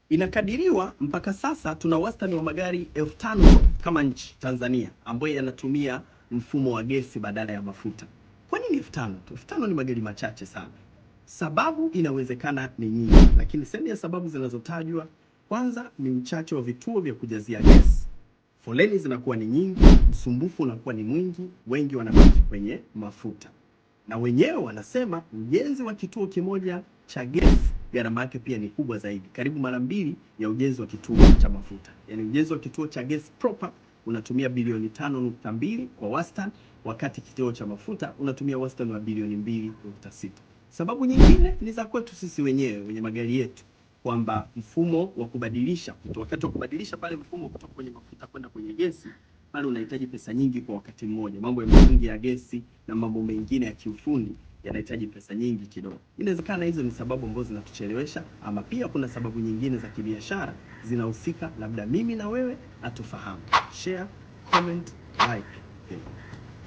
Inakadiriwa mpaka sasa tuna wastani wa magari 5,000 kama nchi Tanzania ambayo yanatumia mfumo wa gesi badala ya mafuta. Kwa nini 5,000 tu? 5,000 ni magari machache sana. Sababu inawezekana ni nyingi, lakini sehemu ya sababu zinazotajwa, kwanza ni uchache wa vituo vya kujazia gesi. Foleni zinakuwa ni nyingi, msumbufu unakuwa ni mwingi, wengi wanabaki kwenye mafuta. Na wenyewe wanasema ujenzi wa kituo kimoja cha gesi gharama yake pia ni kubwa zaidi, karibu mara 2 ya ujenzi wa kituo cha mafuta. Yaani ujenzi wa kituo cha gesi proper unatumia bilioni 5.2 kwa wastani, wakati kituo cha mafuta unatumia wastani wa bilioni 2.6. Sababu nyingine ni za kwetu sisi wenyewe wenye magari yetu, kwamba mfumo wa kubadilisha, wakati wa kubadilisha pale mfumo kutoka kwenye mafuta kwenda kwenye gesi, pale unahitaji pesa nyingi kwa wakati mmoja. Mambo ya mitungi ya gesi na mambo mengine ya kiufundi yanahitaji pesa nyingi kidogo. Inawezekana hizo ni sababu ambazo zinatuchelewesha, ama pia kuna sababu nyingine za kibiashara zinahusika, labda mimi na wewe hatufahamu. Share, comment, like.